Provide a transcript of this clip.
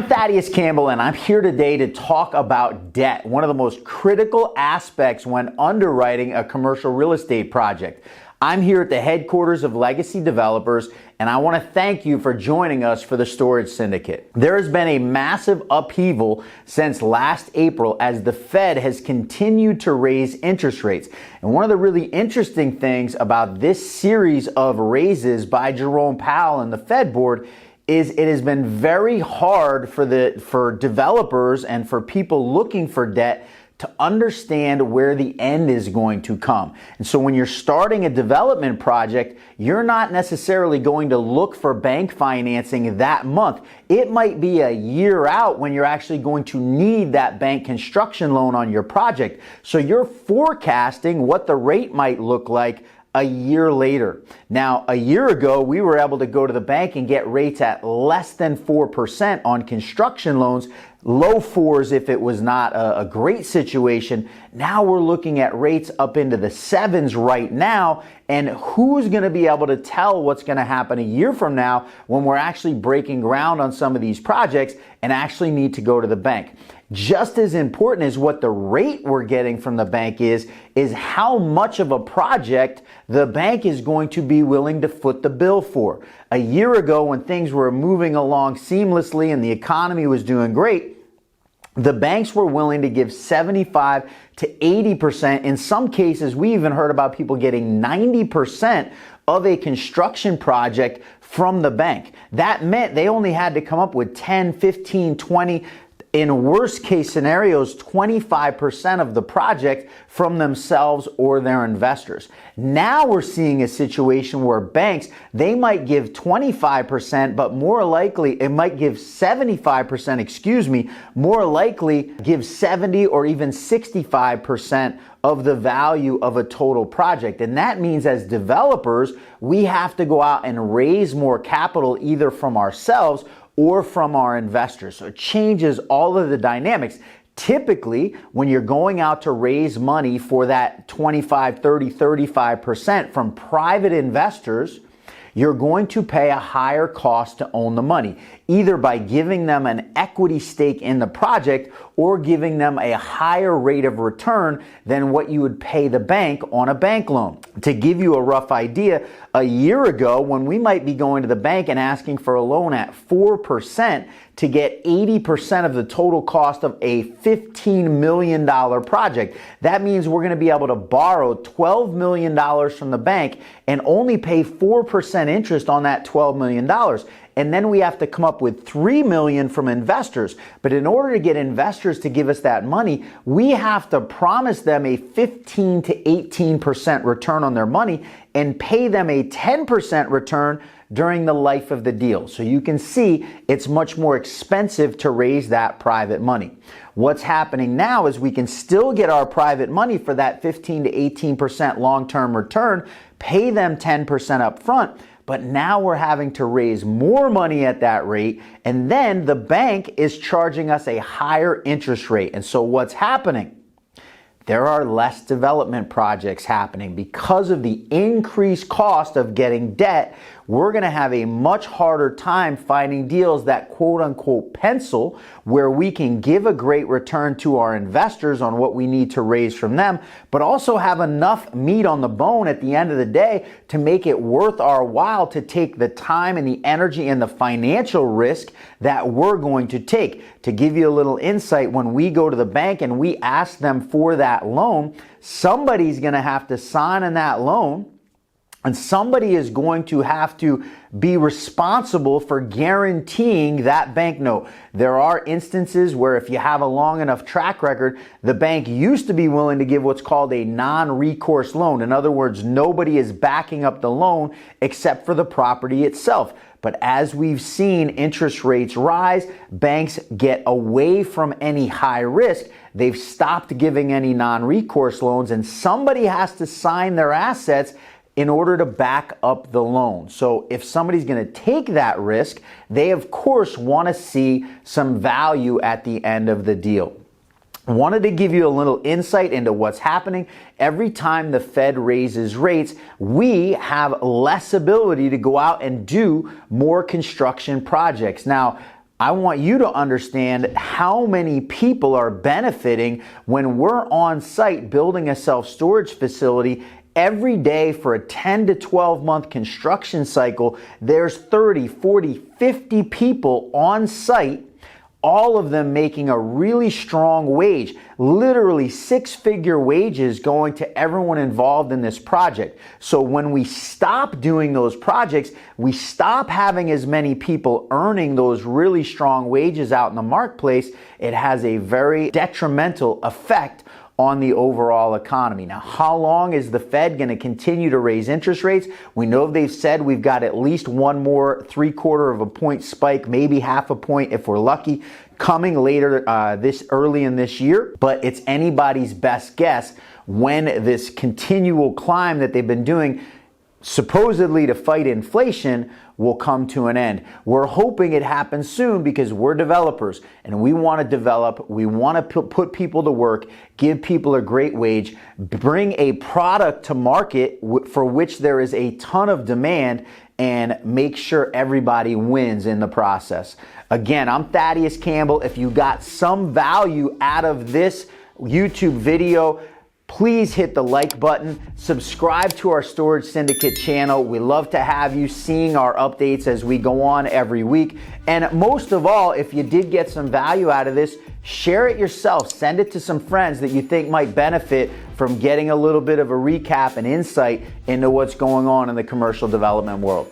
I'm Thaddeus Campbell, and I'm here today to talk about debt, one of the most critical aspects when underwriting a commercial real estate project. I'm here at the headquarters of Legacy Developers, and I want to thank you for joining us for the Storage Syndicate. There has been a massive upheaval since last April as the Fed has continued to raise interest rates. And one of the really interesting things about this series of raises by Jerome Powell and the Fed board is it has been very hard for developers and for people looking for debt to understand where the end is going to come. And so when you're starting a development project, you're not necessarily going to look for bank financing that month. It might be a year out when you're actually going to need that bank construction loan on your project. So you're forecasting what the rate might look like a year later. Now, a year ago, we were able to go to the bank and get rates at less than 4% on construction loans, low fours if it was not a great situation. Now we're looking at rates up into the sevens right now, and who's going to be able to tell what's going to happen a year from now when we're actually breaking ground on some of these projects and actually need to go to the bank? Just as important as what the rate we're getting from the bank is how much of a project the bank is going to be willing to foot the bill for. A year ago, when things were moving along seamlessly and the economy was doing great, the banks were willing to give 75 to 80%. In some cases, we even heard about people getting 90% of a construction project from the bank. That meant they only had to come up with 10, 15, 20, in worst case scenarios, 25% of the project from themselves or their investors. Now we're seeing a situation where banks, they might give 25%, but more likely it might give 75%, more likely give 70 or even 65% of the value of a total project. And that means as developers, we have to go out and raise more capital either from ourselves or from our investors. So it changes all of the dynamics. Typically, when you're going out to raise money for that 25, 30, 35% from private investors, you're going to pay a higher cost to own the money, either by giving them an equity stake in the project or giving them a higher rate of return than what you would pay the bank on a bank loan. To give you a rough idea, a year ago, when we might be going to the bank and asking for a loan at 4% to get 80% of the total cost of a $15 million project, that means we're going to be able to borrow $12 million from the bank and only pay 4% interest on that $12 million. And then we have to come up with $3 million from investors. But in order to get investors to give us that money, we have to promise them a 15 to 18% return on their money and pay them a 10% return during the life of the deal. So you can see it's much more expensive to raise that private money. What's happening now is we can still get our private money for that 15 to 18% long-term return, pay them 10% up front, but now we're having to raise more money at that rate, and then the bank is charging us a higher interest rate. And so what's happening? There are less development projects happening because of the increased cost of getting debt. We're going to have a much harder time finding deals that quote unquote pencil, where we can give a great return to our investors on what we need to raise from them, but also have enough meat on the bone at the end of the day to make it worth our while to take the time and the energy and the financial risk that we're going to take. To give you a little insight, when we go to the bank and we ask them for that loan, somebody's going to have to sign on that loan, and somebody is going to have to be responsible for guaranteeing that bank note. There are instances where if you have a long enough track record, the bank used to be willing to give what's called a non-recourse loan. In other words, nobody is backing up the loan except for the property itself. But as we've seen interest rates rise, banks get away from any high risk. They've stopped giving any non-recourse loans, and somebody has to sign their assets in order to back up the loan. So if somebody's going to take that risk, they of course want to see some value at the end of the deal. Wanted to give you a little insight into what's happening. Every time the Fed raises rates, we have less ability to go out and do more construction projects. Now, I want you to understand how many people are benefiting when we're on site building a self-storage facility. Every day for a 10 to 12 month construction cycle, there's 30, 40, 50 people on site, all of them making a really strong wage, literally six-figure wages going to everyone involved in this project. So when we stop doing those projects, we stop having as many people earning those really strong wages out in the marketplace, it has a very detrimental effect on the overall economy. Now, how long is the Fed going to continue to raise interest rates? We know they've said we've got at least one more 3/4 of a point spike, maybe half a point if we're lucky, coming later this early in this year. But it's anybody's best guess when this continual climb that they've been doing supposedly to fight inflation will come to an end. We're hoping it happens soon because we're developers and we want to develop, we want to put people to work, give people a great wage, bring a product to market for which there is a ton of demand, and make sure everybody wins in the process. Again, I'm Thaddeus Campbell. If you got some value out of this YouTube video, please hit the like button, subscribe to our Storage Syndicate channel. We love to have you seeing our updates as we go on every week. And most of all, if you did get some value out of this, share it yourself. Send it to some friends that you think might benefit from getting a little bit of a recap and insight into what's going on in the commercial development world.